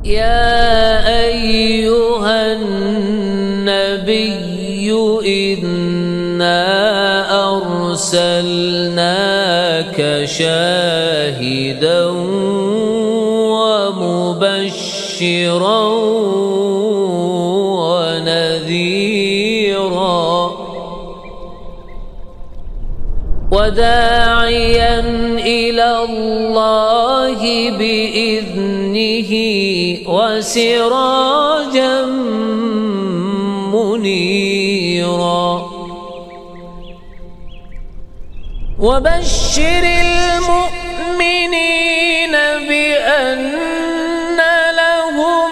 يا أيها النبي إنا أرسلناك شاهدا ومبشرا ونذيرا وداعيا إلى الله بإذنه وسراجا منيرا وبشر المؤمنين بأن لهم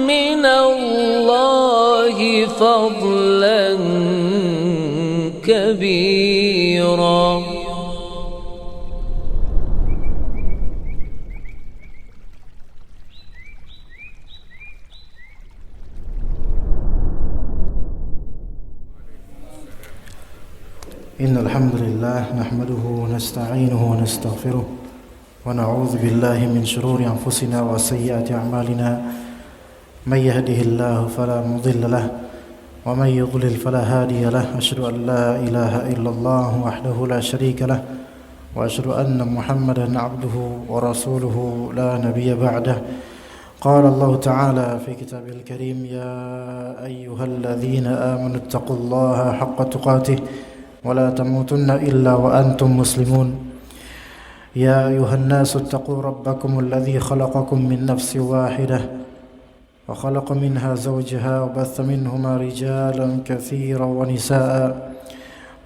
من الله فضلا كبيرا. إن الحمد لله نحمده ونستعينه ونستغفره ونعوذ بالله من شرور أنفسنا وسيئات أعمالنا من يهده الله فلا مضل له ومن يضلل فلا هادي له أشهد أن لا إله إلا الله وحده لا شريك له وأشهد أن محمدا عبده ورسوله لا نبي بعده. قال الله تعالى في كتابه الكريم يا أيها الذين آمنوا اتقوا الله حق تقاته ولا تموتن إلا وأنتم مسلمون. يا أيها الناس اتقوا ربكم الذي خلقكم من نفس واحدة وخلق منها زوجها وبث منهما رجالا كثيرا ونساء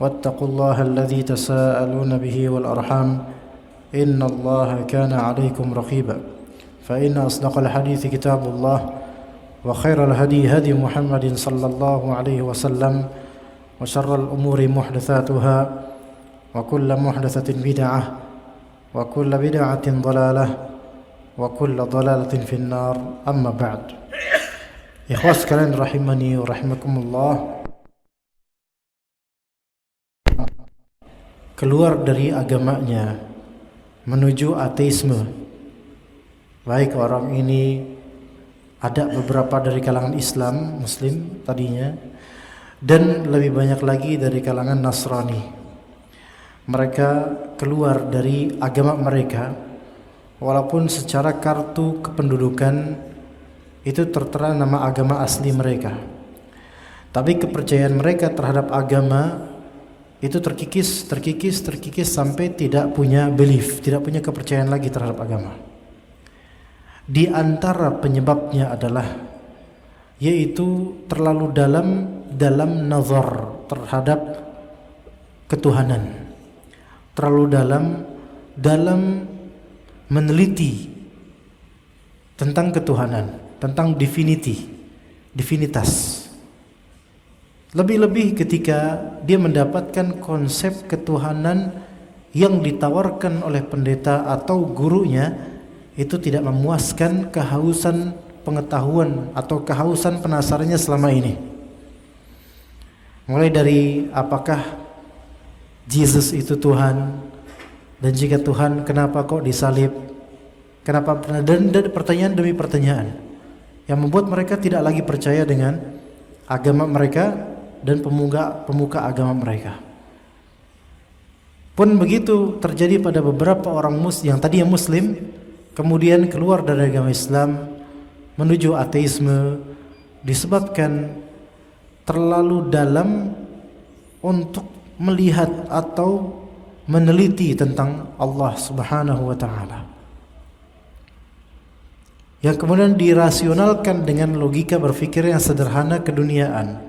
واتقوا الله الذي تساءلون به والأرحام إن الله كان عليكم رقيبا. فإن أصدق الحديث كتاب الله وخير الهدي هدي محمد صلى الله عليه وسلم وشر الأمور محدثاتها وكل محدثة بدعة وكل بدعة ضلالة وكل ضلالة في النار. أما بعد. Ikhwas sekalian rahimani wa rahimakumullah, keluar dari agamanya menuju ateisme, baik orang ini ada beberapa dari kalangan Islam, Muslim tadinya, dan lebih banyak lagi dari kalangan Nasrani. Mereka keluar dari agama mereka walaupun secara kartu kependudukan itu tertera nama agama asli mereka, tapi kepercayaan mereka terhadap agama itu terkikis sampai tidak punya belief, tidak punya kepercayaan lagi terhadap agama. Di antara penyebabnya adalah yaitu terlalu dalam nazar terhadap ketuhanan, terlalu dalam meneliti tentang ketuhanan, tentang divinitas. Lebih-lebih ketika dia mendapatkan konsep ketuhanan yang ditawarkan oleh pendeta atau gurunya itu tidak memuaskan kehausan pengetahuan atau kehausan penasarannya selama ini. Mulai dari apakah Yesus itu Tuhan, dan jika Tuhan kenapa kok disalib, kenapa, dan pertanyaan demi pertanyaan yang membuat mereka tidak lagi percaya dengan agama mereka dan pemuka agama mereka. Pun begitu terjadi pada beberapa orang yang tadinya Muslim, kemudian keluar dari agama Islam menuju ateisme disebabkan terlalu dalam untuk melihat atau meneliti tentang Allah Subhanahu wa taala, yang kemudian dirasionalkan dengan logika berpikir yang sederhana keduniaan.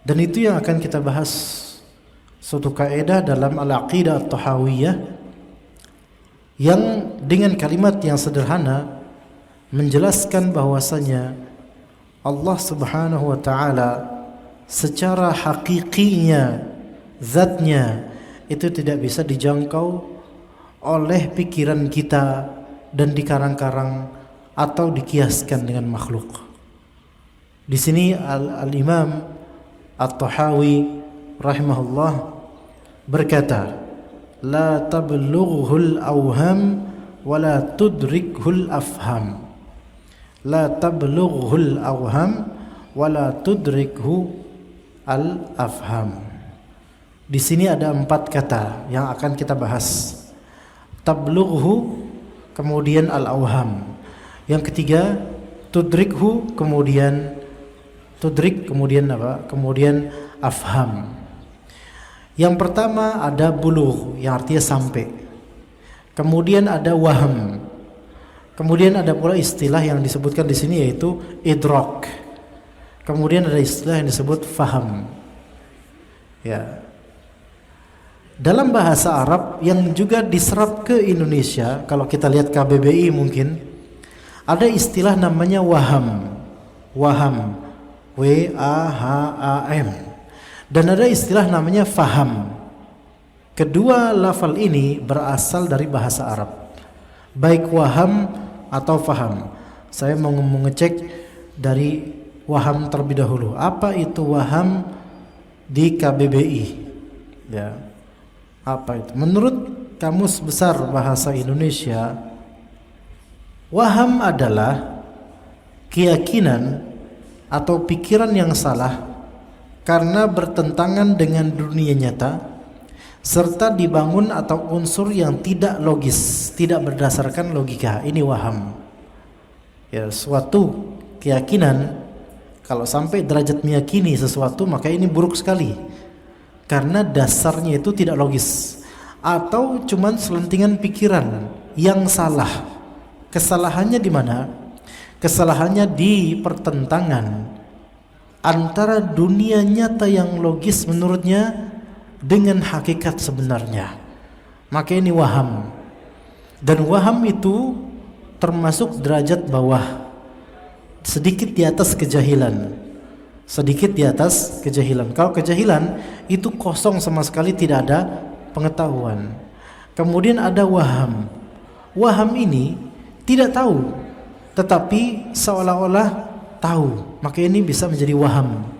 Dan itu yang akan kita bahas, suatu kaidah dalam al-aqidah at-tahawiyah yang dengan kalimat yang sederhana menjelaskan bahwasanya Allah Subhanahu wa taala secara hakikinya, zatnya itu tidak bisa dijangkau oleh pikiran kita dan dikarang-karang atau dikiaskan dengan makhluk. Di sini Al-Imam At-Tahawi rahimahullah berkata, la tablughul awham wala tudrikhul afham. La tablughul awham wala tudrikhu al afham. Di sini ada 4 kata yang akan kita bahas. Tablughu, kemudian al awham. Yang ketiga tudrikhu, kemudian tudrik, kemudian apa? Kemudian afham. Yang pertama ada bulugh yang artinya sampai. Kemudian ada waham. Kemudian ada pula istilah yang disebutkan di sini yaitu idrak. Kemudian ada istilah yang disebut faham. Ya. Dalam bahasa Arab yang juga diserap ke Indonesia, kalau kita lihat KBBI mungkin ada istilah namanya waham. Waham. W-A-H-A-M. Dan ada istilah namanya faham. Kedua lafal ini berasal dari bahasa Arab. Baik waham atau faham. Saya mau ngecek dari waham terlebih dahulu. Apa itu waham di KBBI? Ya. Apa itu? Menurut Kamus Besar Bahasa Indonesia, waham adalah keyakinan atau pikiran yang salah karena bertentangan dengan dunia nyata, serta dibangun atau unsur yang tidak logis, tidak berdasarkan logika. Ini waham. Ya, suatu keyakinan kalau sampai derajat meyakini sesuatu, maka ini buruk sekali. Karena dasarnya itu tidak logis, atau cuman selentingan pikiran yang salah. Kesalahannya di mana? Kesalahannya di pertentangan antara dunia nyata yang logis menurutnya dengan hakikat sebenarnya. Maka ini waham. Dan waham itu termasuk derajat bawah, sedikit di atas kejahilan. Sedikit di atas kejahilan. Kalau kejahilan itu kosong sama sekali, tidak ada pengetahuan. Kemudian ada waham. Waham ini tidak tahu, tetapi seolah-olah tahu. Maka ini bisa menjadi waham.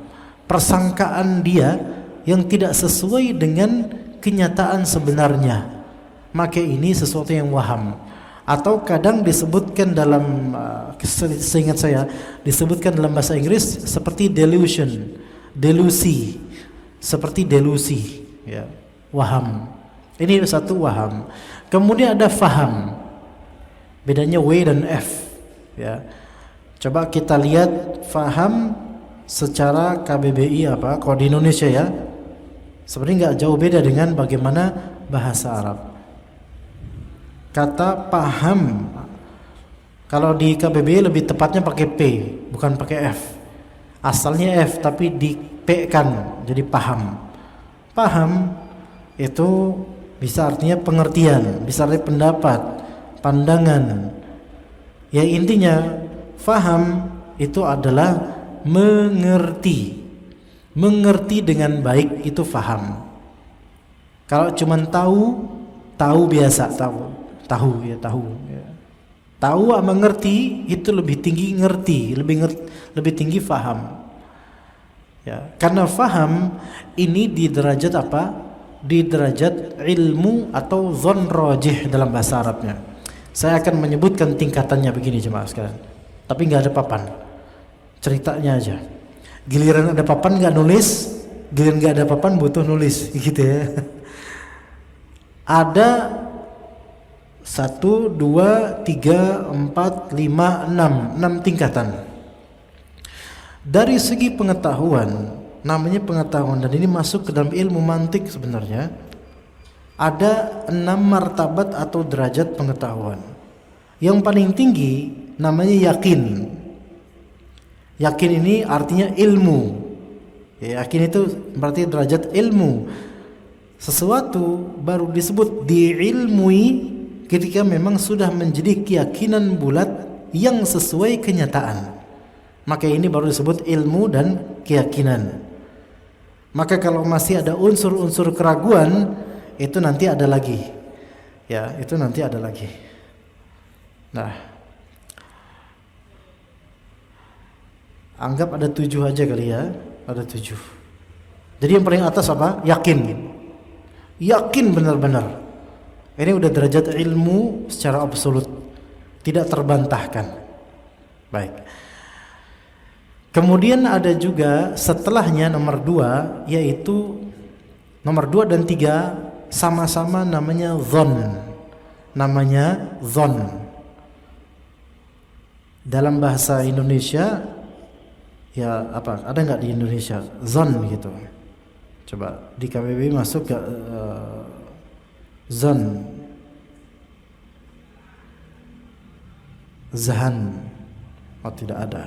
Persangkaan dia yang tidak sesuai dengan kenyataan sebenarnya. Maka ini sesuatu yang waham. Atau kadang disebutkan dalam seingat saya disebutkan dalam bahasa Inggris seperti delusion, delusi, seperti delusi, ya, waham. Ini satu waham. Kemudian ada faham. Bedanya W dan F, ya. Coba kita lihat faham secara KBBI apa? Kalau di Indonesia ya, sebenarnya nggak jauh beda dengan bagaimana bahasa Arab. Kata paham, kalau di KBBI lebih tepatnya pakai P, bukan pakai F. Asalnya F tapi di P kan, jadi paham. Paham itu bisa artinya pengertian, bisa artinya pendapat, pandangan. Ya intinya faham itu adalah mengerti. Mengerti dengan baik itu faham. Kalau cuman tahu biasa, tahu ya. Tahu sama ngerti itu lebih tinggi ngerti, lebih tinggi faham. Ya, karena faham ini di derajat apa? Di derajat ilmu atau dzon rajih dalam bahasa Arabnya. Saya akan menyebutkan tingkatannya begini jemaah sekalian. Tapi nggak ada papan. Ceritanya aja. Giliran ada papan nggak nulis, giliran nggak ada papan butuh nulis, gitu ya. Ada 1, 2, 3, 4, 5, 6 tingkatan. Dari segi pengetahuan, namanya pengetahuan, dan ini masuk ke dalam ilmu mantik sebenarnya. Ada 6 martabat atau derajat pengetahuan. Yang paling tinggi namanya yakin. Yakin ini artinya ilmu. Ya, yakin itu berarti derajat ilmu. Sesuatu baru disebut diilmui ketika memang sudah menjadi keyakinan bulat yang sesuai kenyataan. Maka ini baru disebut ilmu dan keyakinan. Maka kalau masih ada unsur-unsur keraguan, itu nanti ada lagi. Ya, itu nanti ada lagi. Nah, anggap ada 7 aja kali ya. Ada 7. Jadi yang paling atas apa? Yakin. Yakin benar-benar. Ini udah derajat ilmu secara absolut, tidak terbantahkan. Baik. Kemudian ada juga setelahnya nomor 2, yaitu nomor 2 dan 3 sama-sama namanya dhon. Namanya dhon. Dalam bahasa Indonesia ya apa? Ada nggak di Indonesia zon gitu? Coba di KBBI masuk ke zon, zahan. Oh, tidak ada.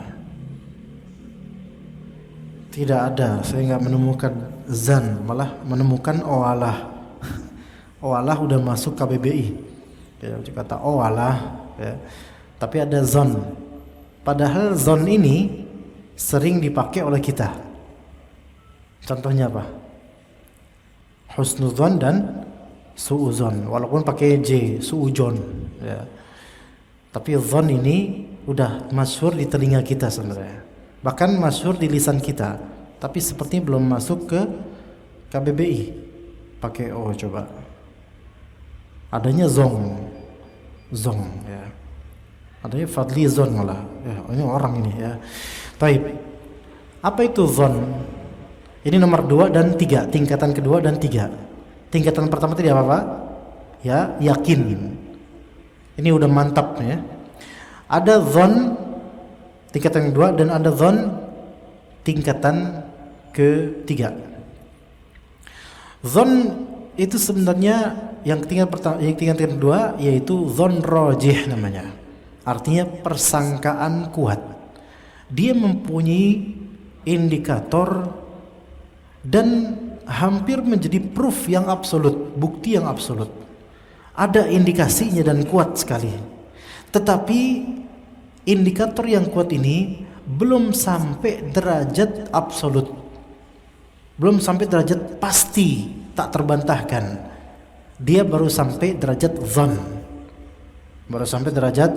Tidak ada, saya nggak menemukan zan, malah menemukan oalah. Oalah udah masuk KBBI. Ya, kata oalah, ya. Tapi ada zon. Padahal zon ini sering dipakai oleh kita. Contohnya apa? Husnuzon dan suuzon, walaupun pakai J, suujon. Ya. Tapi zon ini udah masyhur di telinga kita sebenarnya. Bahkan masyhur di lisan kita, tapi sepertinya belum masuk ke KBBI. Pakai O coba. Adanya zong, ya. Adanya Fadli zon malah. Ya, ini orang ini ya. Baik. Apa itu zon? Ini nomor 2 dan 3, tingkatan kedua dan 3. Tingkatan pertama tadi apa? Ya, yakin. Ini udah mantap ya. Ada zon tingkatan kedua dan ada zon tingkatan ketiga. Zon itu sebenarnya yang tingkatan kedua yaitu zon rajih namanya. Artinya persangkaan kuat. Dia mempunyai indikator dan hampir menjadi proof yang absolut, bukti yang absolut. Ada indikasinya dan kuat sekali. Tetapi indikator yang kuat ini belum sampai derajat absolut, belum sampai derajat pasti, tak terbantahkan. Dia baru sampai derajat zon, baru sampai derajat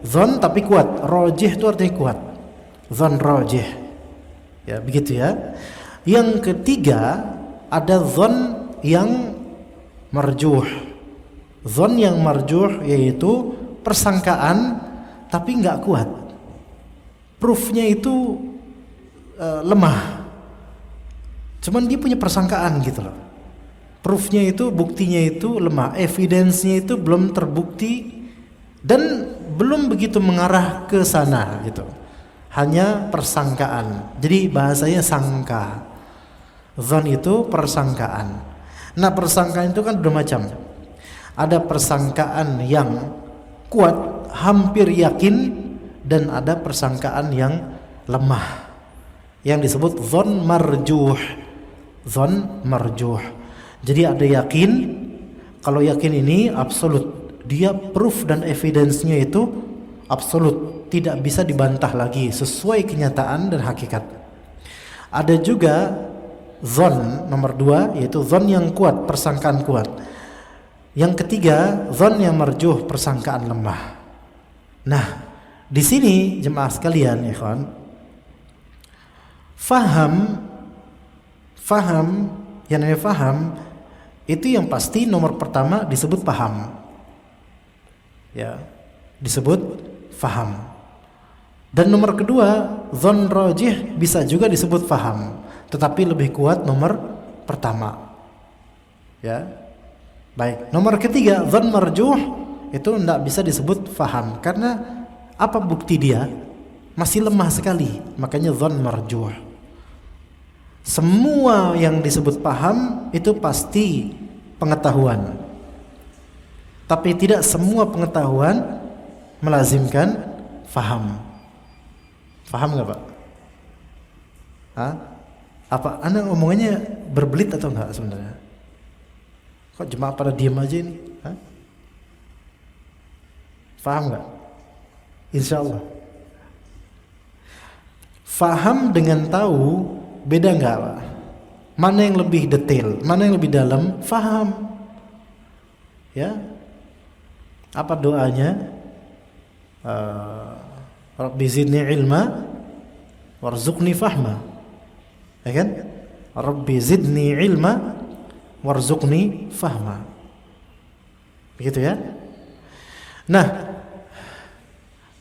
zon tapi kuat. Rajih itu artinya kuat, zon rajih. Ya begitu ya. Yang ketiga ada zon yang marjuh. Zon yang marjuh yaitu persangkaan tapi nggak kuat, proofnya itu lemah. Cuman dia punya persangkaan gitu loh. Proofnya itu, buktinya itu lemah, evidence-nya itu belum terbukti dan belum begitu mengarah ke sana gitu. Hanya persangkaan. Jadi bahasanya sangka. Zon itu persangkaan. Nah, persangkaan itu kan bermacam. Ada persangkaan yang kuat, hampir yakin, dan ada persangkaan yang lemah yang disebut zon marjuh. Zon marjuh. Jadi ada yakin, kalau yakin ini absolut, dia proof dan evidence-nya itu absolut, tidak bisa dibantah lagi, sesuai kenyataan dan hakikat. Ada juga zon nomor 2 yaitu zon yang kuat, persangkaan kuat. Yang ketiga zon yang marjuh, persangkaan lemah. Nah, di sini jemaah sekalian, ikhwan, faham yang namanya faham itu yang pasti nomor pertama disebut paham. Ya, disebut faham. Dan nomor kedua, zon rajih bisa juga disebut faham, tetapi lebih kuat nomor pertama. Ya. Baik, nomor ketiga, zon marjuh itu tidak bisa disebut faham karena apa bukti dia? Masih lemah sekali, makanya zon marjuh. Semua yang disebut paham itu pasti pengetahuan, tapi tidak semua pengetahuan melazimkan faham. Faham nggak Pak? Hah? Apa Anda ngomongannya berbelit atau enggak sebenarnya? Kok jemaah pada diam aja ini? Hah? Faham nggak? Insya Allah. Faham dengan tahu beda nggak Pak? Mana yang lebih detail? Mana yang lebih dalam? Faham. Ya. Apa doanya? Rabbi zidni ilma warzuqni fahma. Ya kan? Rabbi zidni ilma warzuqni fahma. Begitu ya. Nah,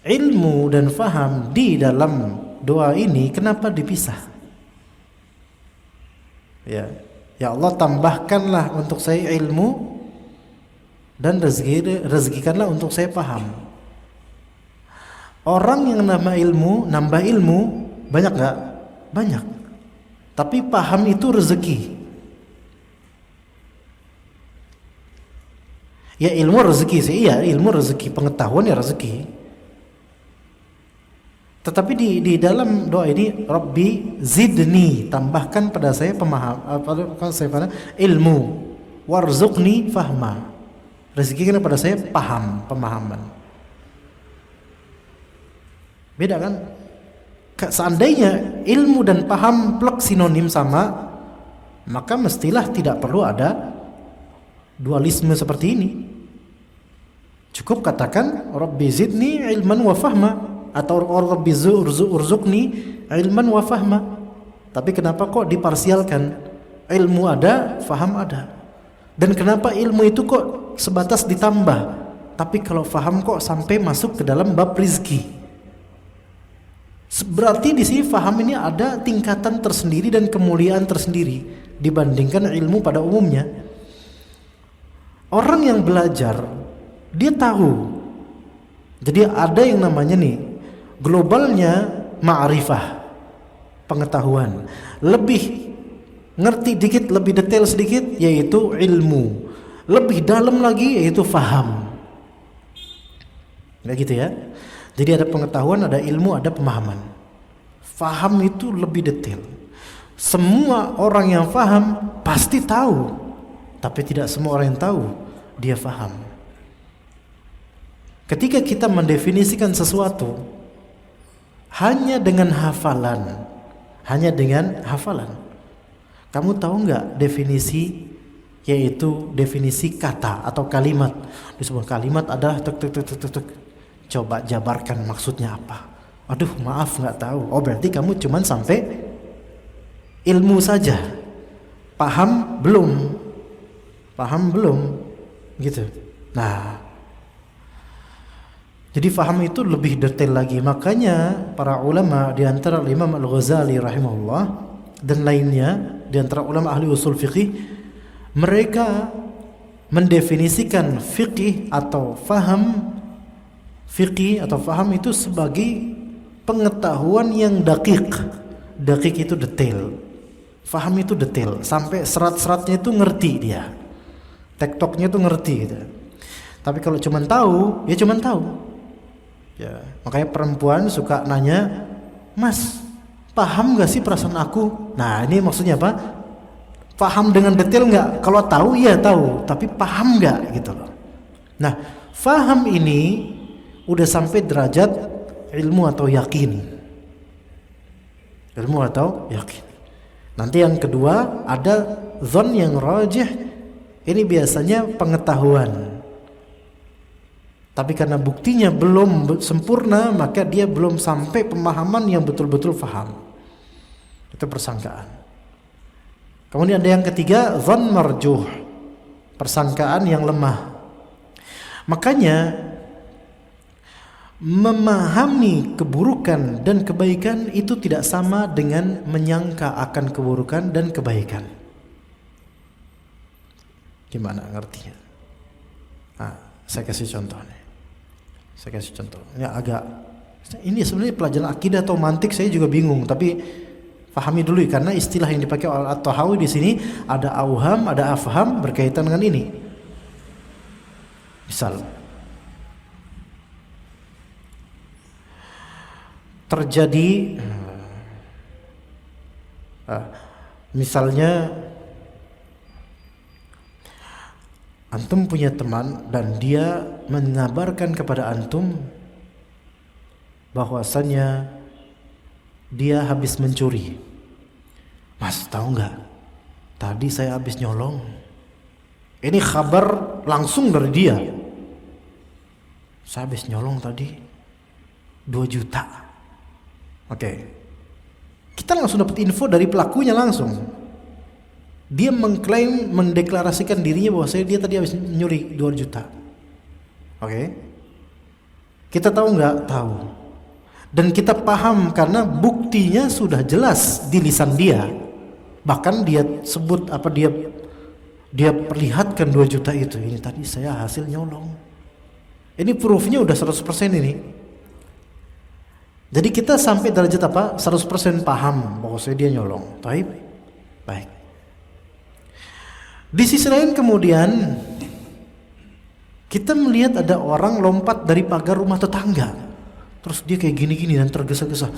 ilmu dan faham di dalam doa ini kenapa dipisah? Ya, ya Allah tambahkanlah untuk saya ilmu dan rezekikanlah untuk saya paham. Orang yang nambah ilmu banyak gak? Banyak. Tapi paham itu rezeki. Ya ilmu rezeki sih, iya ilmu rezeki, pengetahuan ya rezeki. Tetapi di dalam doa ini, Rabbi zidni, tambahkan pada saya ilmu, warzuqni fahma, rezekikan pada saya pemahaman. Beda kan? Seandainya ilmu dan paham plek sinonim sama, maka mestilah tidak perlu ada dualisme seperti ini. Cukup katakan Rabbi zidni ilman wa fahma, atau Rabbi urzuqni ilman wa fahma. Tapi kenapa kok diparsialkan? Ilmu ada, faham ada. Dan kenapa ilmu itu kok sebatas ditambah, tapi kalau faham kok sampai masuk ke dalam bab rizki? Berarti di sini faham ini ada tingkatan tersendiri dan kemuliaan tersendiri dibandingkan ilmu pada umumnya. Orang yang belajar, dia tahu. Jadi ada yang namanya nih, globalnya ma'rifah, pengetahuan. Lebih ngerti dikit, lebih detail sedikit, yaitu ilmu. Lebih dalam lagi, yaitu faham. Nggak gitu ya? Jadi ada pengetahuan, ada ilmu, ada pemahaman. Faham itu lebih detail. Semua orang yang faham pasti tahu, tapi tidak semua orang yang tahu dia faham. Ketika kita mendefinisikan sesuatu hanya dengan hafalan, kamu tahu nggak definisi, yaitu definisi kata atau kalimat? Di sebuah kalimat ada coba jabarkan maksudnya apa? Aduh maaf nggak tahu. Oh berarti kamu cuman sampai ilmu saja, paham belum gitu. Nah, jadi faham itu lebih detail lagi. Makanya para ulama di antara Imam Al-Ghazali rahimahullah dan lainnya di antara ulama ahli usul fiqih, mereka mendefinisikan fikih atau faham itu sebagai pengetahuan yang dakik. Dakik itu detail. Faham itu detail, sampai serat-seratnya itu ngerti dia. Tektoknya itu ngerti gitu. Tapi kalau cuman tahu, ya cuman tahu. Ya, makanya perempuan suka nanya, "Mas, paham gak sih perasaan aku?" Nah, ini maksudnya apa? Paham dengan detail nggak? Kalau tahu, iya tahu. Tapi paham nggak gitu loh. Nah, faham ini udah sampai derajat ilmu atau yakin. Ilmu atau yakin. Nanti yang kedua ada dzan yang rajih. Ini biasanya pengetahuan. Tapi karena buktinya belum sempurna, maka dia belum sampai pemahaman yang betul-betul faham. Itu persangkaan. Kemudian ada yang ketiga, dzan marjuh. Persangkaan yang lemah. Makanya memahami keburukan dan kebaikan itu tidak sama dengan menyangka akan keburukan dan kebaikan. Gimana ngertinya? Nah, saya kasih contoh nih. Ya agak, ini sebenarnya pelajaran akidah atau mantik saya juga bingung, tapi pahami dulu karena istilah yang dipakai oleh At-Tahawi di sini ada auham, ada afham berkaitan dengan ini. Misal terjadi misalnya antum punya teman dan dia mengabarkan kepada antum bahwasannya dia habis mencuri. Mas, tahu nggak? Tadi saya habis nyolong. Ini kabar langsung dari dia. Saya habis nyolong tadi 2 juta. Oke. Kita langsung dapat info dari pelakunya langsung. Dia mengklaim, mendeklarasikan dirinya bahwa dia tadi habis nyuri 2 juta. Oke. Kita tahu nggak? Tahu. Dan kita paham karena buktinya sudah jelas di lisan dia. Bahkan dia sebut dia perlihatkan 2 juta itu. Ini tadi saya hasil nyolong. Ini proofnya udah 100% ini. Jadi kita sampai derajat apa? 100% paham bahwa dia nyolong. Baik. Di sisi lain kemudian kita melihat ada orang lompat dari pagar rumah tetangga. Terus dia kayak gini-gini dan tergesa-gesa,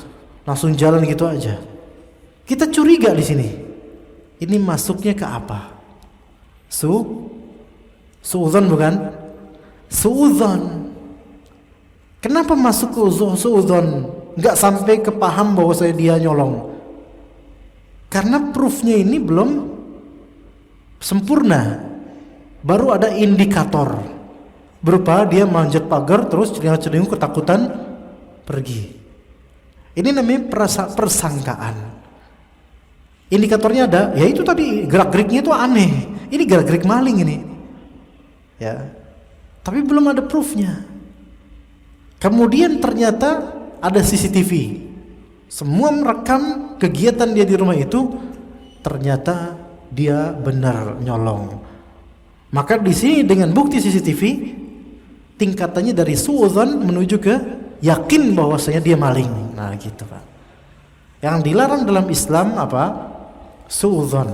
langsung jalan gitu aja. Kita curiga di sini. Ini masuknya ke apa? Suudzon bukan? Suudzon. Kenapa masuk ke suudzon? Enggak sampai ke paham bahwa dia nyolong. Karena proofnya ini belum sempurna. Baru ada indikator. Berupa dia manjat pagar terus cendengung ketakutan pergi. Ini namanya persangkaan. Indikatornya ada, ya itu tadi gerak-geriknya itu aneh. Ini gerak-gerik maling ini. Ya. Tapi belum ada proofnya. Kemudian ternyata ada CCTV. Semua merekam kegiatan dia di rumah itu, ternyata dia benar nyolong. Maka di sini dengan bukti CCTV, tingkatannya dari suudzon menuju ke yakin bahwasanya dia maling. Nah gitu Pak. Yang dilarang dalam Islam apa? Suudzon.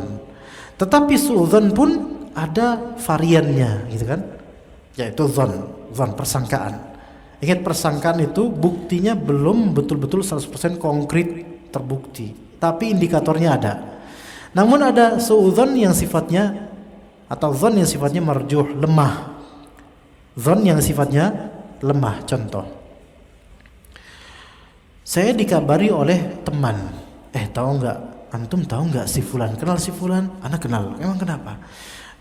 Tetapi suudzon pun ada variannya gitu kan? Yaitu zon persangkaan. Ingat persangkaan itu buktinya belum betul-betul 100% konkret terbukti, tapi indikatornya ada. Namun ada suudzon yang sifatnya atau zon yang sifatnya marjuh, lemah. Zon yang sifatnya lemah. Contoh, saya dikabari oleh teman, tahu nggak? Antum tahu nggak si fulan? Kenal si fulan? Anak kenal. Emang kenapa?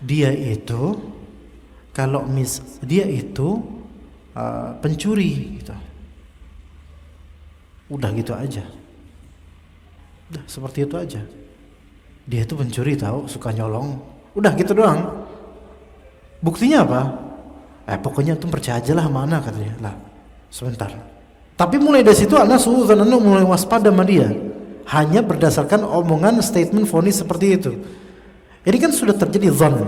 Dia itu pencuri gitu. Udah gitu aja. Udah seperti itu aja. Dia itu pencuri tahu, suka nyolong. Udah gitu doang. Buktinya apa? Pokoknya antum percaya aja lah mana katanya. Lah, sebentar. Tapi mulai dari situ anak suudzon, anak mulai waspada sama dia. Hanya berdasarkan omongan statement vonis seperti itu. Ini kan sudah terjadi zon.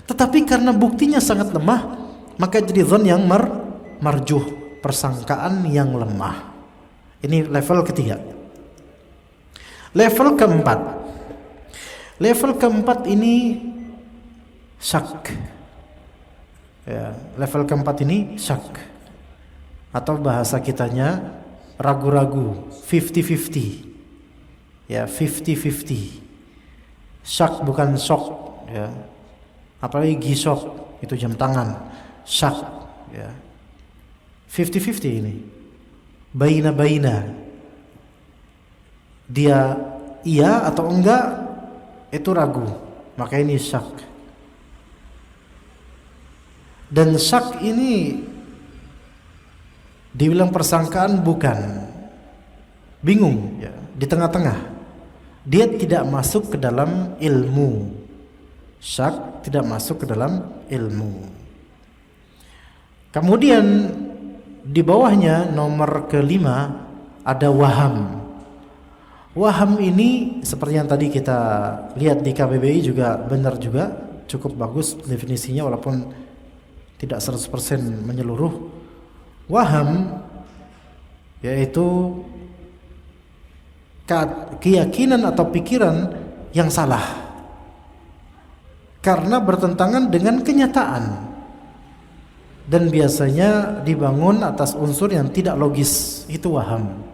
Tetapi karena buktinya sangat lemah, maka jadi zon yang marjuh, persangkaan yang lemah. Ini level ketiga. Level keempat. Level keempat ini syak. Ya, level keempat ini syak. Atau bahasa kitanya ragu-ragu, 50-50. Ya, 50-50. Syak bukan shock, ya. Apalagi gisok, itu jam tangan. Syak, ya. 50-50 ini. Baina-baina. Dia iya atau enggak, itu ragu. Maka ini syak. Dan syak ini dibilang persangkaan bukan, bingung ya, di tengah-tengah. Dia tidak masuk ke dalam ilmu. Syak tidak masuk ke dalam ilmu. Kemudian di bawahnya nomor kelima ada waham. Waham ini seperti yang tadi kita lihat di KBBI juga benar juga, cukup bagus definisinya walaupun tidak 100% menyeluruh. Waham yaitu keyakinan atau pikiran yang salah karena bertentangan dengan kenyataan dan biasanya dibangun atas unsur yang tidak logis. Itu waham.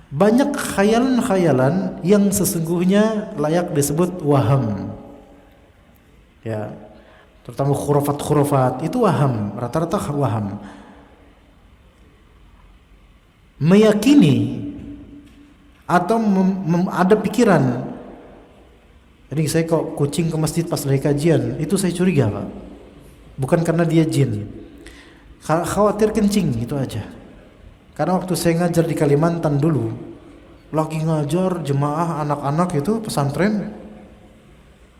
Banyak khayalan-khayalan yang sesungguhnya layak disebut waham. Ya, terutama khurafat-khurafat itu waham, rata-rata waham. Meyakini atau ada pikiran, jadi saya kok kucing ke masjid pas lagi kajian, itu saya curiga Pak. Bukan karena dia jin, khawatir kencing, itu aja. Karena waktu saya ngajar di Kalimantan dulu, lagi ngajar jemaah anak-anak itu pesantren,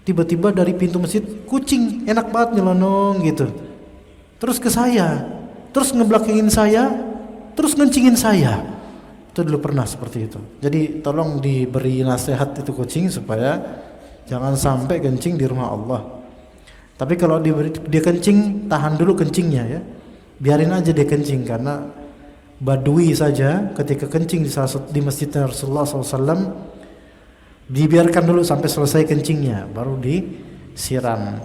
Tiba-tiba dari pintu masjid kucing enak banget nyelonong gitu. Terus ke saya, terus ngebelakangin saya, terus ngencingin saya. Itu dulu pernah seperti itu. Jadi tolong diberi nasihat itu kucing supaya jangan sampai kencing di rumah Allah. Tapi kalau dia kencing, tahan dulu kencingnya ya. Biarin aja dia kencing, karena badui saja ketika kencing di masjid Rasulullah SAW, dibiarkan dulu sampai selesai kencingnya, baru disiram.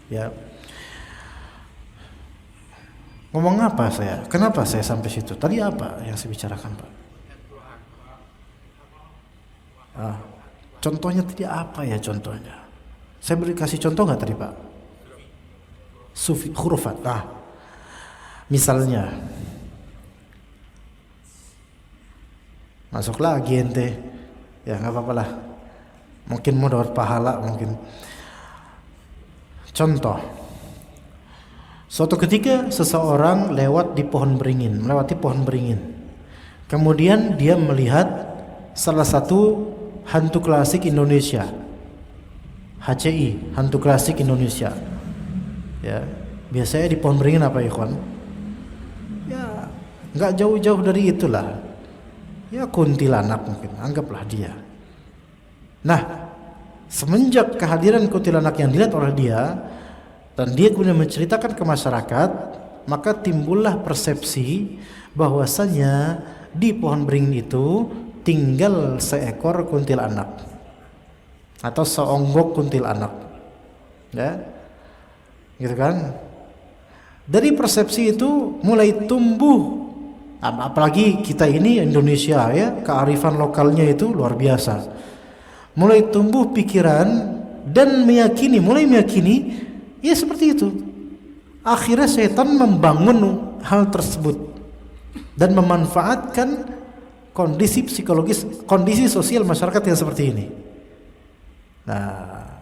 Ya. Ngomong apa saya? Kenapa saya sampai situ? Tadi apa yang saya bicarakan, Pak? Contohnya tadi apa ya contohnya? Saya beri kasih contoh nggak tadi, Pak? Sufi hurufat. Misalnya, masuk lagi ente, ya nggak apa-apa lah. Mungkin mau dapat pahala mungkin. Contoh. Suatu ketika seseorang melewati pohon beringin. Kemudian dia melihat salah satu hantu klasik Indonesia, HCI, hantu klasik Indonesia. Ya, biasanya di pohon beringin apa, ikhwan? Ya, nggak jauh-jauh dari itulah. Ya, kuntilanak mungkin, anggaplah dia. Nah, semenjak kehadiran kuntilanak yang dilihat oleh dia, dan dia kemudian menceritakan ke masyarakat, maka timbullah persepsi bahwasanya di pohon beringin itu tinggal seekor kuntilanak atau seonggok kuntilanak, ya, gitu kan? Dari persepsi itu mulai tumbuh, apalagi kita ini Indonesia ya, kearifan lokalnya itu luar biasa. Mulai tumbuh pikiran dan mulai meyakini. Ya seperti itu. Akhirnya setan membangun hal tersebut dan memanfaatkan kondisi psikologis, kondisi sosial masyarakat yang seperti ini. Nah,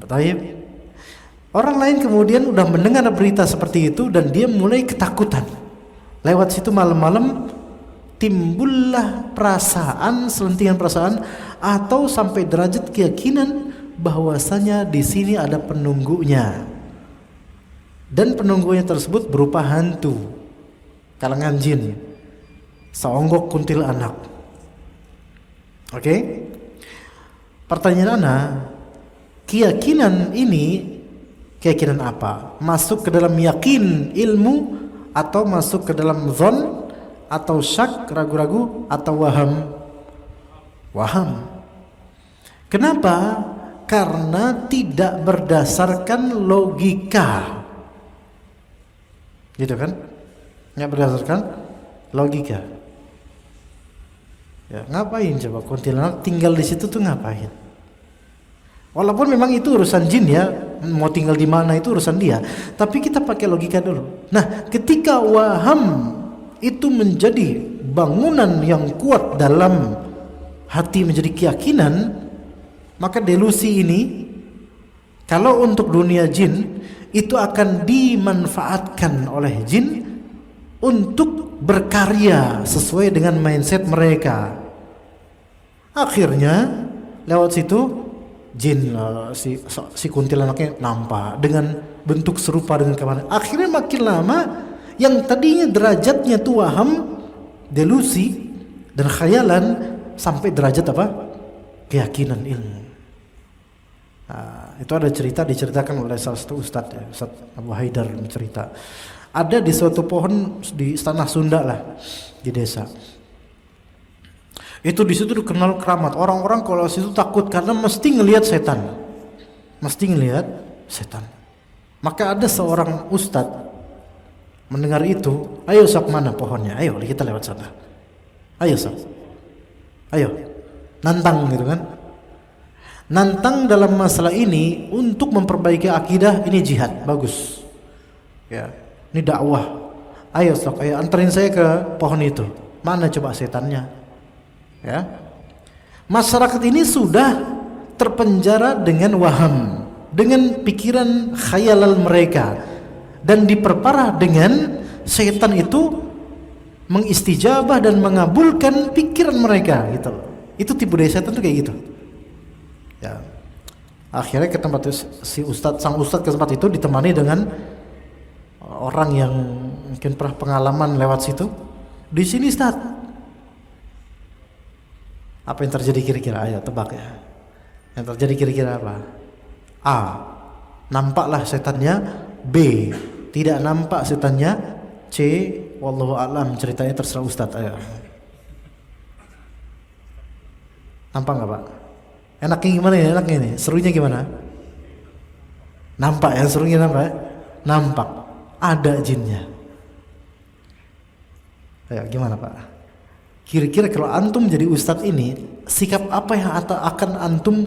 baik. Orang lain kemudian udah mendengar berita seperti itu dan dia mulai ketakutan. Lewat situ malam-malam timbullah selentingan perasaan atau sampai derajat keyakinan bahwasanya di sini ada penunggunya, dan penunggunya tersebut berupa hantu kalangan jin, seonggok kuntilanak. Oke? Pertanyaan keyakinan ini keyakinan apa? Masuk ke dalam yakin ilmu atau masuk ke dalam zon atau syak, ragu-ragu, atau waham? Waham. Kenapa? Karena tidak berdasarkan logika, gitu kan? Nggak berdasarkan logika. Ya, ngapain coba kuntilanak tinggal di situ tuh ngapain? Walaupun memang itu urusan jin ya, mau tinggal di mana itu urusan dia. Tapi kita pakai logika dulu. Nah, ketika waham itu menjadi bangunan yang kuat dalam hati, menjadi keyakinan, maka delusi ini kalau untuk dunia jin itu akan dimanfaatkan oleh jin untuk berkarya sesuai dengan mindset mereka. Akhirnya lewat situ jin si kuntilanaknya nampak dengan bentuk serupa dengan kemarin. Akhirnya makin lama yang tadinya derajatnya tuh waham, delusi dan khayalan sampai derajat apa? Keyakinan ilmu. Nah, itu ada cerita diceritakan oleh salah satu ustadz ya, Ustadz Abu Haidar bercerita. Ada di suatu pohon di tanah Sunda lah di desa. Itu di situ dikenal keramat. Orang-orang kalau situ takut karena mesti ngelihat setan. Maka ada seorang ustadz mendengar itu, ayo sok mana pohonnya? Ayo kita lewat sana. Ayo sok. Ayo. Nantang gitu kan. Nantang dalam masalah ini untuk memperbaiki akidah, ini jihad, bagus. Ya, ini dakwah. Ayo sok, ayo anterin saya ke pohon itu. Mana coba setannya? Ya. Masyarakat ini sudah terpenjara dengan waham, dengan pikiran khayal mereka, dan diperparah dengan setan itu mengistijabah dan mengabulkan pikiran mereka gitu. Itu tipu daya setan tuh kayak gitu. Ya. Akhirnya ke tempat sang ustadz ke tempat itu ditemani dengan orang yang mungkin pernah pengalaman lewat situ. Di sini Ustaz, apa yang terjadi kira-kira? Ayo tebak ya. Yang terjadi kira-kira apa? A, nampaklah setannya. B, tidak nampak setannya. C, wallahu a'lam, ceritanya terserah Ustaz. Ayo. Nampak nggak Pak? Enaknya gimana ya? Enaknya ini, serunya gimana? Nampak ya, serunya nampak ya? Nampak, ada jinnya. Ayo gimana Pak? Kira-kira kalau antum jadi ustadz ini, sikap apa yang akan antum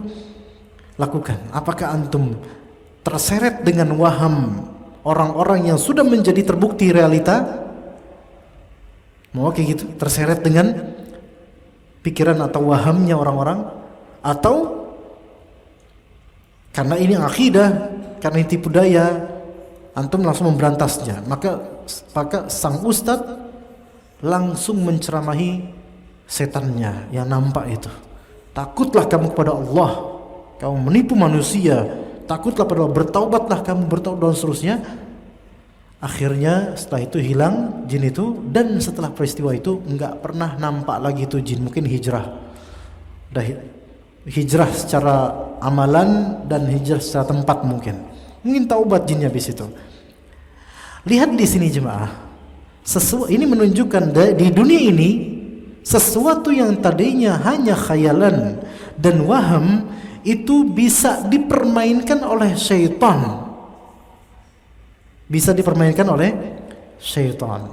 lakukan? Apakah antum terseret dengan waham orang-orang yang sudah menjadi terbukti realita? Mau kayak gitu? Terseret dengan pikiran atau wahamnya orang-orang? Atau karena ini akidah, karena ini tipu daya, antum langsung memberantasnya? Maka sang ustadz langsung menceramahi setannya yang nampak itu. Takutlah kamu kepada Allah, kamu menipu manusia. Takutlah pada Allah, bertaubatlah kamu, bertaubat dan seterusnya. Akhirnya setelah itu hilang jin itu, dan setelah peristiwa itu enggak pernah nampak lagi itu jin. Mungkin hijrah, udah hijrah secara amalan dan hijrah secara tempat mungkin taubat jinnya habis itu. Lihat di sini jemaah. Ini menunjukkan di dunia ini sesuatu yang tadinya hanya khayalan dan waham itu bisa dipermainkan oleh syaitan. Bisa dipermainkan oleh syaitan.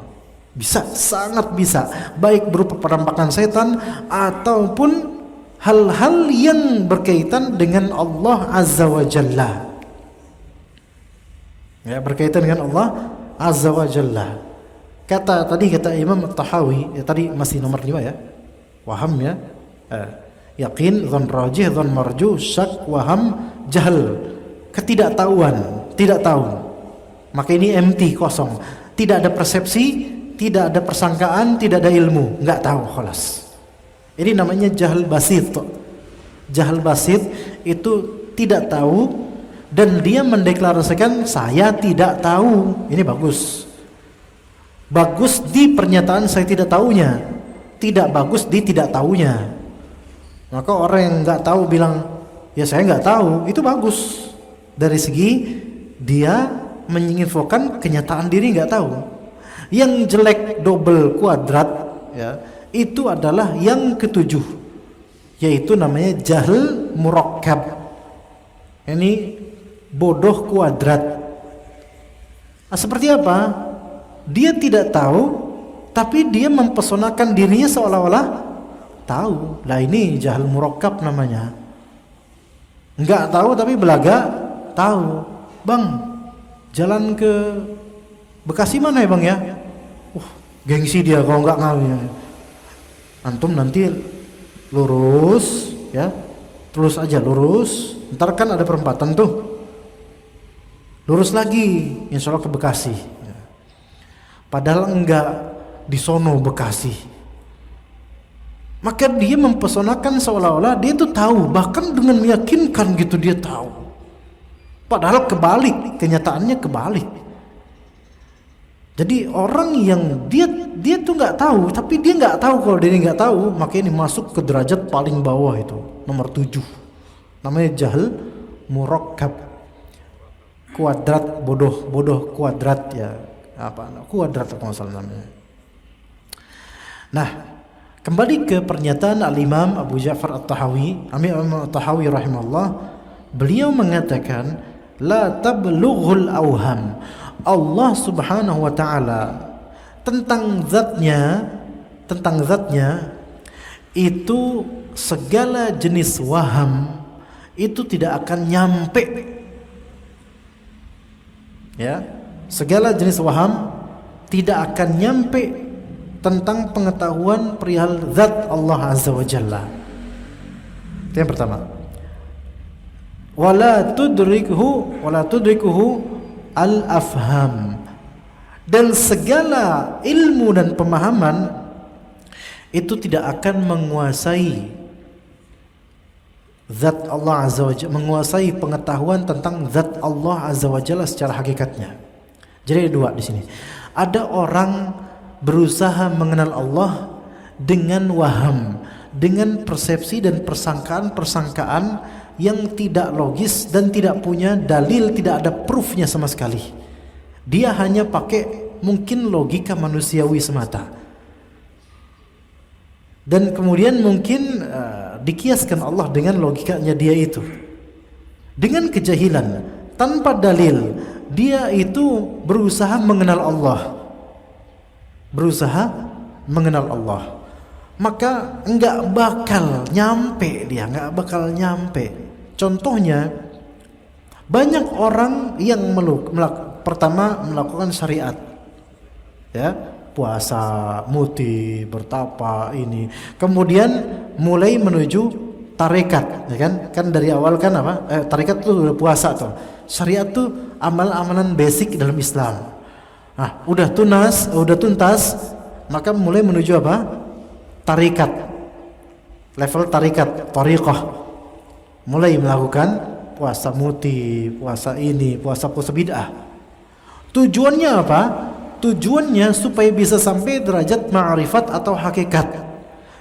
Bisa, sangat bisa. Baik berupa penampakan setan ataupun hal-hal yang berkaitan dengan Allah Azza wa Jalla. Ya, berkaitan dengan Allah Azza wa Jalla. Kata Imam At-Tahawi, tadi masih nomor 5 ya. Waham ya. Yakin, dzan rajih, dzan marjuh, syak, waham, jahl. Ketidaktahuan, tidak tahu. Maka ini empty, kosong. Tidak ada persepsi, tidak ada persangkaan, tidak ada ilmu, enggak tahu, khalas. Ini namanya jahl basit. Jahl basit itu tidak tahu dan dia mendeklarasikan saya tidak tahu. Ini bagus. Bagus di pernyataan saya tidak tahunya, tidak bagus di tidak tahunya. Maka orang yang nggak tahu bilang ya saya nggak tahu, itu bagus dari segi dia menginfokan kenyataan diri nggak tahu. Yang jelek double kuadrat ya, itu adalah yang ketujuh, yaitu namanya jahl murakkab. Ini bodoh kuadrat. Nah, seperti apa? Dia tidak tahu, tapi dia mempesonakan dirinya seolah-olah tahu. Lah ini jahl murakkab namanya. Enggak tahu tapi belaga tahu. Bang, jalan ke Bekasi mana ya Bang ya? Gengsi dia kalau enggak ngawin. Antum nanti lurus ya, terus aja lurus. Ntar kan ada perempatan tuh. Lurus lagi, insya Allah ke Bekasi. Padahal enggak, di sono Bekasi. Maka dia mempesonakan seolah-olah dia itu tahu, bahkan dengan meyakinkan gitu dia tahu. Padahal kebalik, kenyataannya kebalik. Jadi orang yang dia tuh nggak tahu, tapi dia nggak tahu kalau dia nggak tahu, maka ini masuk ke derajat paling bawah itu, nomor 7. Namanya jahl murakkab. Kuadrat, bodoh kuadrat ya. Kuadrat atau masalah namanya. Nah, kembali ke pernyataan Al-Imam Abu Ja'far At-Tahawi, Imam At-Tahawi rahimahullah, beliau mengatakan la tablughul awham. Allah Subhanahu wa taala tentang zatnya itu segala jenis waham itu tidak akan nyampe. Ya, segala jenis waham tidak akan nyampe tentang pengetahuan perihal zat Allah Azza wa Jalla. Itu yang pertama. Wala tudrikuhu al-afham. Dan segala ilmu dan pemahaman itu tidak akan menguasai zat Allah Azza wa Jalla, menguasai pengetahuan tentang zat Allah Azza wa Jalla secara hakikatnya. Jadi ada dua di sini. Ada orang berusaha mengenal Allah dengan waham, dengan persepsi dan persangkaan yang tidak logis dan tidak punya dalil, tidak ada proofnya sama sekali. Dia hanya pakai mungkin logika manusiawi semata. Dan kemudian mungkin dikiaskan Allah dengan logikanya dia itu. Dengan kejahilan, tanpa dalil, dia itu berusaha mengenal Allah. Berusaha mengenal Allah. Maka enggak bakal nyampe dia, enggak bakal nyampe. Contohnya, banyak orang yang pertama melakukan syariat. Ya, puasa, muti, bertapa ini. Kemudian mulai menuju tarekat, ya kan? Kan dari awal kan apa? Tarekat itu udah puasa tuh. Syariat tuh amalan-amalan basic dalam Islam. Nah, udah tuntas, maka mulai menuju apa? Tarekat. Level tarekat, thariqah. Mulai melakukan puasa muti, puasa ini, puasa bid'ah. Tujuannya apa? Tujuannya supaya bisa sampai derajat ma'rifat atau hakikat,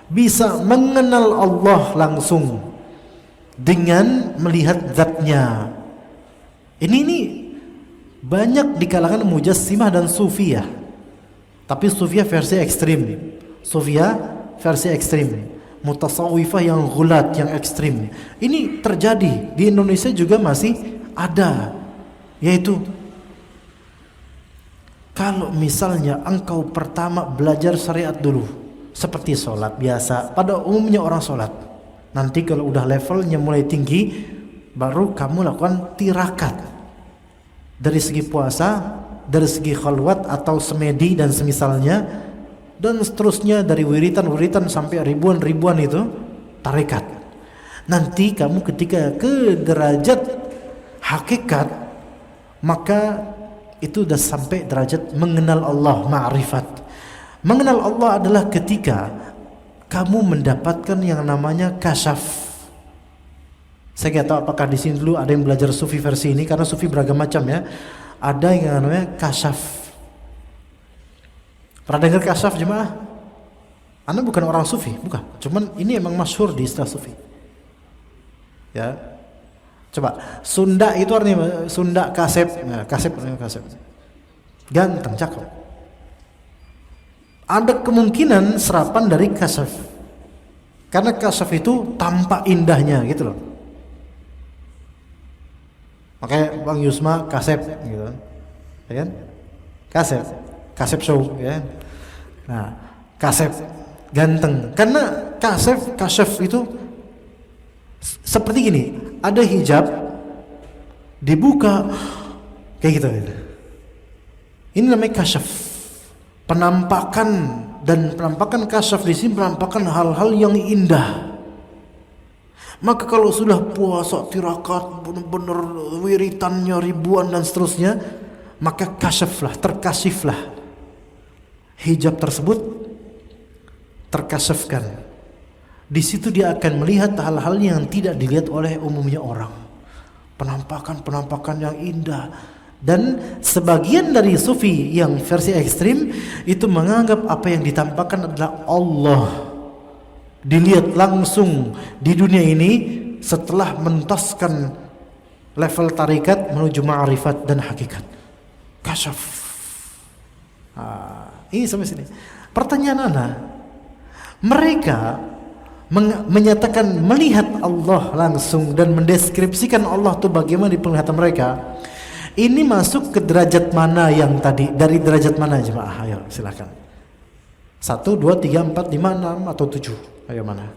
bisa mengenal Allah langsung dengan melihat zatnya. Ini banyak di kalangan mujassimah dan sufiyah, tapi sufiyah versi ekstrim, mutasawwifah yang ghulat, yang ekstrim. Ini terjadi di Indonesia juga masih ada, yaitu kalau misalnya engkau pertama belajar syariat dulu, seperti sholat biasa, pada umumnya orang sholat. Nanti kalau udah levelnya mulai tinggi, baru kamu lakukan tirakat. Dari segi puasa, dari segi khalwat atau semedi dan semisalnya, dan seterusnya dari wiritan sampai ribuan itu, tarekat. Nanti kamu ketika ke derajat hakikat, maka itu sudah sampai derajat mengenal Allah, ma'rifat. Mengenal Allah adalah ketika kamu mendapatkan yang namanya kasyaf. Saya nggak tahu apakah di sini dulu ada yang belajar sufi versi ini, karena sufi beragam macam ya. Ada yang namanya kasyaf. Pernah dengar kasyaf jemaah? Anda bukan orang sufi, bukan. Cuman ini emang masyhur di istilah sufi. Ya. Coba, Sunda itu artinya Sunda kasep. Nah, kasep. Ganteng, cakep. Ada kemungkinan serapan dari kasaf. Karena kasaf itu tampak indahnya gitu loh. Makanya Bang Yusma kasep gitu. Ya kan? Kasep show ya. Nah, kasep ganteng. Karena kasaf itu seperti gini, ada hijab dibuka kayak gitu. Ini namanya kasyaf. Penampakan kasyaf di sini penampakan hal-hal yang indah. Maka kalau sudah puasa tirakat benar-benar wiritannya ribuan dan seterusnya, maka kasyaflah, terkasiflah. Hijab tersebut terkasifkan. Di situ dia akan melihat hal-hal yang tidak dilihat oleh umumnya orang. Penampakan yang indah. Dan sebagian dari sufi yang versi ekstrim itu menganggap apa yang ditampakkan adalah Allah. Dilihat langsung di dunia ini setelah menuntaskan level tarikat menuju ma'rifat dan hakikat. Kasyaf. Ini sampai sini. Pertanyaan Anda, mereka menyatakan melihat Allah langsung dan mendeskripsikan Allah itu bagaimana di penglihatan mereka. Ini masuk ke derajat mana yang tadi? Dari derajat mana jemaah? Ayo silakan. 1, 2, 3, 4, 5, 6 atau 7? Ayo mana?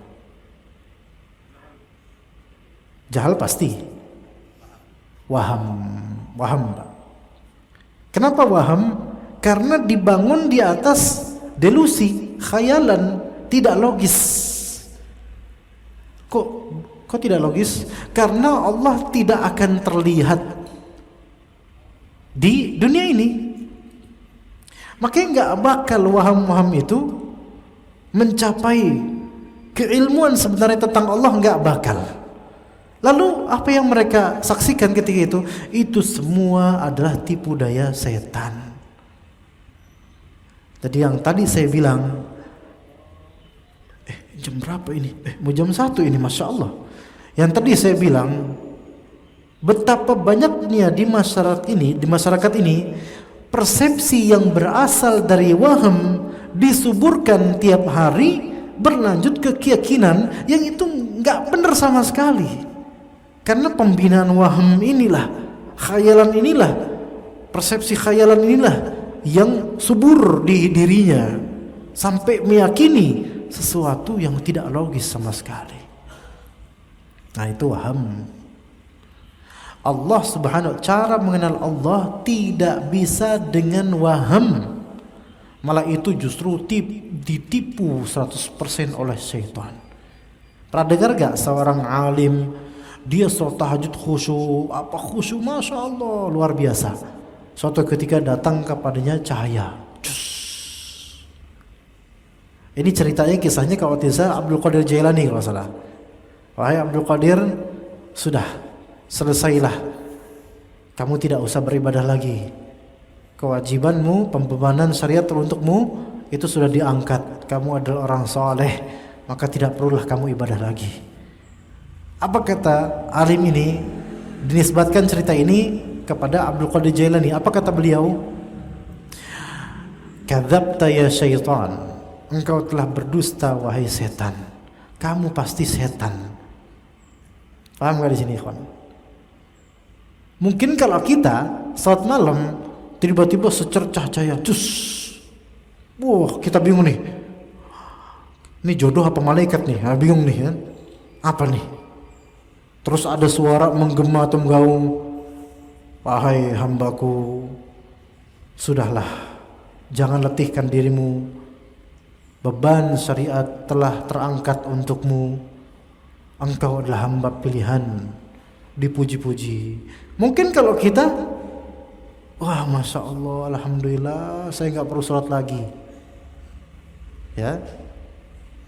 Jahal pasti. Waham. Kenapa waham? Karena dibangun di atas delusi, khayalan, tidak logis. Kok tidak logis? Karena Allah tidak akan terlihat di dunia ini. Makanya nggak bakal waham-waham itu mencapai keilmuan sebenarnya tentang Allah, nggak bakal. Lalu apa yang mereka saksikan ketika itu semua adalah tipu daya setan. Jadi yang tadi saya bilang, jam berapa ini? Mau jam 1 ini, Masya Allah. Yang tadi saya bilang, betapa banyaknya di masyarakat ini persepsi yang berasal dari waham disuburkan tiap hari, berlanjut ke keyakinan yang itu nggak benar sama sekali. Karena pembinaan waham inilah, khayalan inilah, persepsi khayalan inilah yang subur di dirinya sampai meyakini sesuatu yang tidak logis sama sekali. Nah, itu waham. Allah subhanahu cara mengenal Allah tidak bisa dengan waham. Malah itu justru ditipu 100% oleh syaitan. Pernah dengar gak seorang alim, dia sholat tahajud khusyuk, Masya Allah, luar biasa. Suatu ketika datang kepadanya cahaya. Ini ceritanya, kisahnya kalau tidak salah Abdul Qadir Jailani kalau salah. Wahai Abdul Qadir, sudah, selesailah. Kamu tidak usah beribadah lagi. Kewajibanmu, pembebanan syariat untukmu itu sudah diangkat. Kamu adalah orang soleh, maka tidak perlulah kamu ibadah lagi. Apa kata alim ini? Dinisbatkan cerita ini kepada Abdul Qadir Jailani. Apa kata beliau? Kadzabta ya syaitan. Engkau telah berdusta wahai setan. Kamu pasti setan. Paham gak di sini, ikhwan? Mungkin kalau kita saat malam tiba-tiba secercah cahaya, wah, kita bingung nih. Ini jodoh apa malaikat nih? Bingung nih kan? Apa nih? Terus ada suara menggema atau menggaung, wahai hambaku, sudahlah, jangan letihkan dirimu. Beban syariat telah terangkat untukmu. Engkau adalah hamba pilihan, dipuji-puji. Mungkin kalau kita, wah, Masya Allah, Alhamdulillah, saya nggak perlu sholat lagi, ya.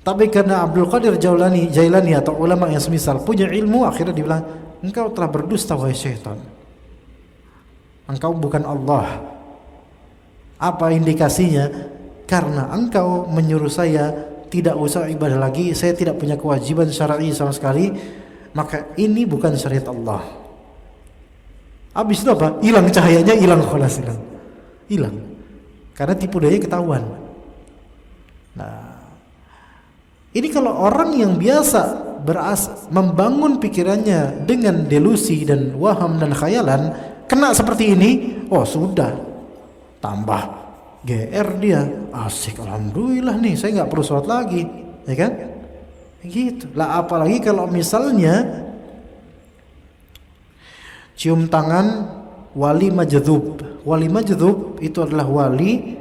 Tapi karena Abdul Qadir Jailani atau ulama yang semisal punya ilmu, akhirnya dibilang, engkau telah berdusta wahai syaitan. Engkau bukan Allah. Apa indikasinya? Karena engkau menyuruh saya tidak usah ibadah lagi, saya tidak punya kewajiban syar'i sama sekali, maka ini bukan syariat Allah. Habis itu apa? Hilang cahayanya, hilang kholas, hilang. Karena tipu daya ketahuan. Nah, ini kalau orang yang biasa membangun pikirannya dengan delusi dan waham dan khayalan, kena seperti ini, oh sudah, tambah GR dia, asik, alhamdulillah nih, saya nggak perlu sholat lagi, ya kan? Gitu. Lah apalagi kalau misalnya cium tangan wali majdzub. Wali majdzub itu adalah wali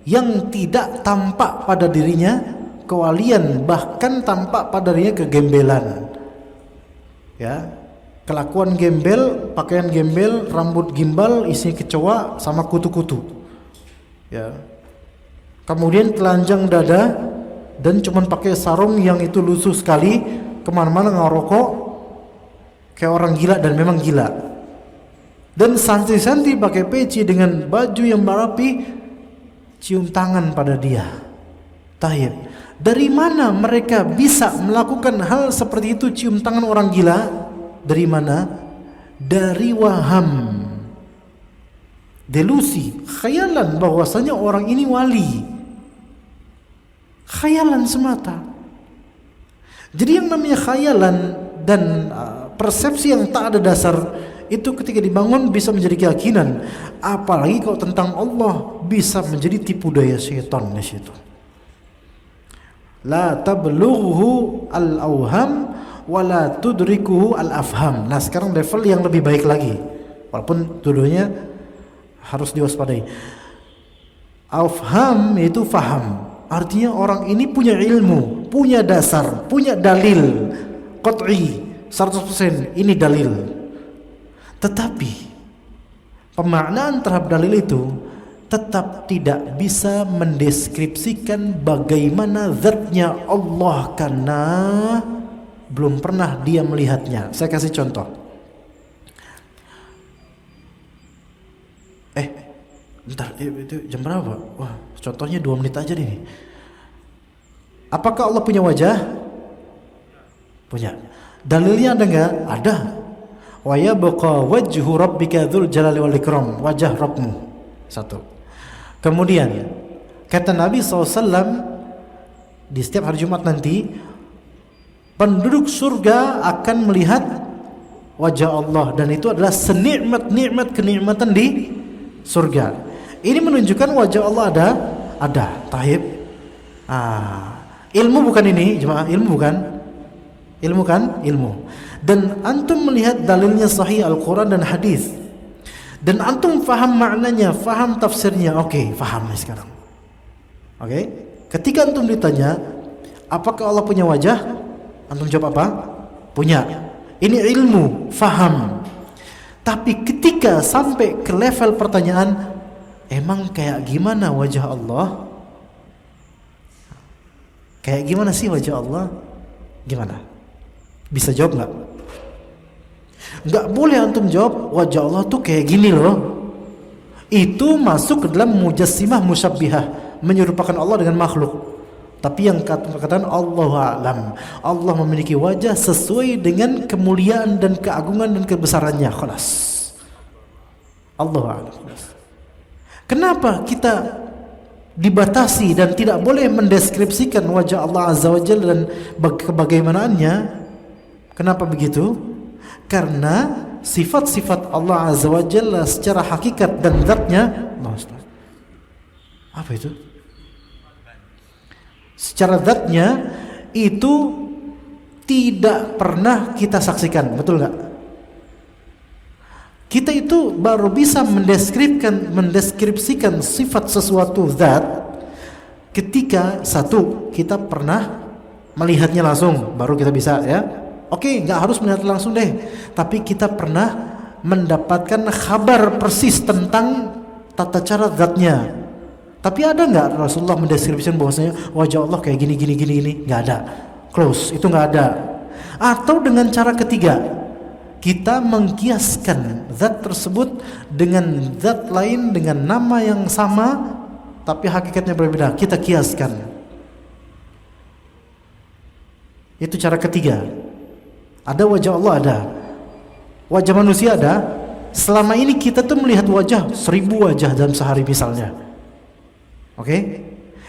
yang tidak tampak pada dirinya kewalian, bahkan tampak pada dirinya kegembelan. Ya, kelakuan gembel, pakaian gembel, rambut gimbal, isinya kecoa sama kutu-kutu. Ya. Kemudian telanjang dada dan cuman pakai sarung yang itu lusuh sekali, kemana-mana ngerokok kayak orang gila, dan memang gila. Dan santai-santai pakai peci dengan baju yang rapi, cium tangan pada dia. Taib. Dari mana mereka bisa melakukan hal seperti itu, cium tangan orang gila? Dari mana? Dari waham, delusi, khayalan bahwasanya orang ini wali. Khayalan semata. Jadi yang namanya khayalan dan persepsi yang tak ada dasar itu ketika dibangun bisa menjadi keyakinan. Apalagi kalau tentang Allah bisa menjadi tipu daya syaitan di situ. La tablughu al-awham wa la tudrikuhu al-afham. Nah, sekarang level yang lebih baik lagi. Walaupun dulunya harus diwaspadai. Afham itu faham. Artinya orang ini punya ilmu, punya dasar, punya dalil qat'i, 100% ini dalil. Tetapi pemaknaan terhadap dalil itu tetap tidak bisa mendeskripsikan bagaimana zatnya Allah, karena belum pernah dia melihatnya. Saya kasih contoh. Bentar, itu jam berapa? Wah, contohnya 2 menit aja nih. Apakah Allah punya wajah? Punya. Dalilnya ada enggak? Ada. Wa yabqa wajhu rabbika dzul jalali wal ikram. Wajah Rabbmu. Satu. Kemudian kata Nabi SAW di setiap hari Jumat nanti, penduduk surga akan melihat wajah Allah, dan itu adalah senikmat-nikmat kenikmatan di surga. Ini menunjukkan wajah Allah ada. Tahib. Ilmu bukan ini, jemaah, ilmu bukan? Ilmu kan? Ilmu. Dan antum melihat dalilnya sahih Al-Quran dan hadis. Dan antum faham maknanya, faham tafsirnya. Oke, faham nih sekarang. Oke? Ketika antum ditanya, apakah Allah punya wajah? Antum jawab apa? Punya. Ini ilmu, faham. Tapi ketika sampai ke level pertanyaan, emang kayak gimana wajah Allah? Kayak gimana sih wajah Allah? Gimana? Bisa jawab nggak? Nggak boleh antum jawab wajah Allah tuh kayak gini loh. Itu masuk ke dalam mujassimah musyabbihah, menyerupakan Allah dengan makhluk. Tapi yang katakan Allahu a'lam, Allah memiliki wajah sesuai dengan kemuliaan dan keagungan dan kebesarannya. Khalas. Allahu a'lam. Kenapa kita dibatasi dan tidak boleh mendeskripsikan wajah Allah Azza wa Jalla dan kebagaimanaannya? Kenapa begitu? Karena sifat-sifat Allah Azza wa Jalla secara hakikat dan zatnya, apa itu? Secara zatnya itu tidak pernah kita saksikan, betul nggak? Kita itu baru bisa mendeskripsikan sifat sesuatu zat ketika satu, kita pernah melihatnya langsung, baru kita bisa, ya. Oke, nggak harus melihat langsung deh, tapi kita pernah mendapatkan kabar persis tentang tata cara zatnya. Tapi ada nggak Rasulullah mendeskripsikan bahwasanya wajah Allah kayak gini? Nggak ada. Close, itu nggak ada. Atau dengan cara ketiga, kita mengkiaskan zat tersebut dengan zat lain dengan nama yang sama tapi hakikatnya berbeda, kita kiaskan. Itu cara ketiga. Ada wajah Allah, ada wajah manusia, ada. Selama ini kita tuh melihat wajah 1000 wajah dalam sehari misalnya. Oke?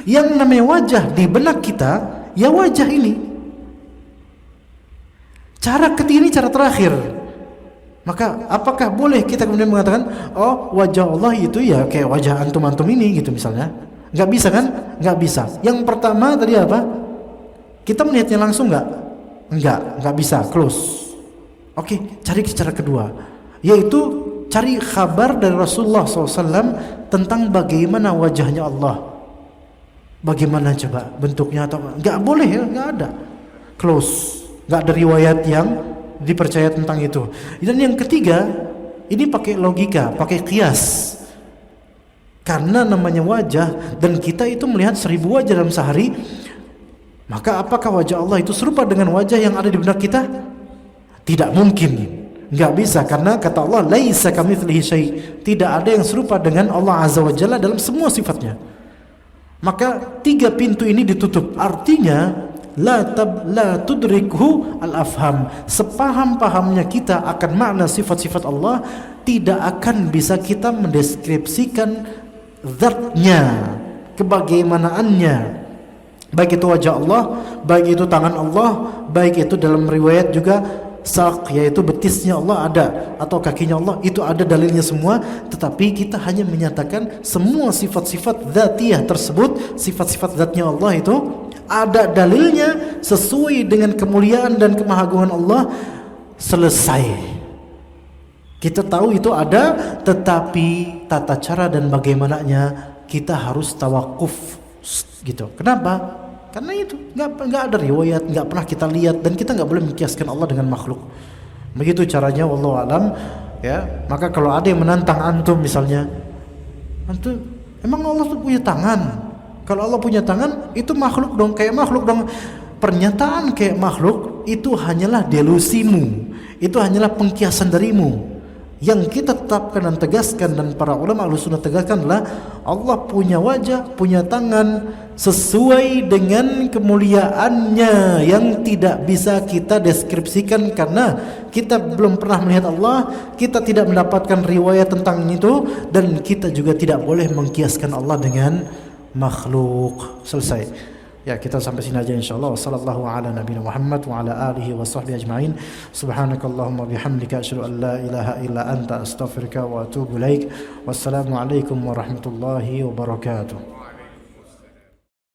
Yang namanya wajah di benak kita, ya wajah ini. Cara ketiga ini cara terakhir. Maka apakah boleh kita kemudian mengatakan, oh wajah Allah itu ya kayak wajah antum-antum ini gitu misalnya? Nggak bisa kan? Nggak bisa. Yang pertama tadi apa? Kita melihatnya langsung nggak? Nggak bisa. Close. Oke, cari cara kedua, yaitu cari kabar dari Rasulullah SAW tentang bagaimana wajahnya Allah. Bagaimana coba bentuknya atau nggak boleh ya, nggak ada. Close. Nggak ada riwayat yang dipercaya tentang itu. Dan yang ketiga, ini pakai logika, pakai kias. Karena namanya wajah dan kita itu melihat 1000 wajah dalam sehari, maka apakah wajah Allah itu serupa dengan wajah yang ada di benak kita? Tidak mungkin. Nggak bisa, karena kata Allah, laisa kamitslihi syai', tidak ada yang serupa dengan Allah Azza wa Jalla dalam semua sifatnya. Maka 3 pintu ini ditutup. Artinya la tudrikhu al-afham. Sepaham-pahamnya kita akan makna sifat-sifat Allah, tidak akan bisa kita mendeskripsikan zatnya, kebagaimanaannya. Baik itu wajah Allah, baik itu tangan Allah, baik itu dalam riwayat juga sak, yaitu betisnya Allah ada, atau kakinya Allah, itu ada dalilnya semua. Tetapi kita hanya menyatakan semua sifat-sifat dzatiyah tersebut, sifat-sifat zatnya Allah itu ada dalilnya sesuai dengan kemuliaan dan kemahagungan Allah. Selesai. Kita tahu itu ada, tetapi tata cara dan bagaimananya kita harus tawakuf gitu. Kenapa? Karena itu nggak ada riwayat, nggak pernah kita lihat, dan kita nggak boleh mengkiaskan Allah dengan makhluk. Begitu caranya, wallahu alam. Ya, maka kalau ada yang menantang antum misalnya, antum emang Allah tuh punya tangan? Kalau Allah punya tangan, itu makhluk dong, kayak makhluk dong. Pernyataan kayak makhluk itu hanyalah delusimu, itu hanyalah pengkiasan darimu. Yang kita tetapkan dan tegaskan, dan para ulama Ahlussunnah tegaskan adalah Allah punya wajah, punya tangan, sesuai dengan kemuliaannya yang tidak bisa kita deskripsikan karena kita belum pernah melihat Allah, kita tidak mendapatkan riwayat tentang itu, dan kita juga tidak boleh mengkiaskan Allah dengan makhluk. Selesai. Ya, kita sampai sini aja insyaallah. Wassallallahu ala nabiyina Muhammad wa ala alihi wa sahbihi ajma'in. Subhanakallahumma bihamdika asyhadu an la ilaha illa anta astaghfiruka wa atubu ilaik. Wassalamu alaikum warahmatullahi wabarakatuh.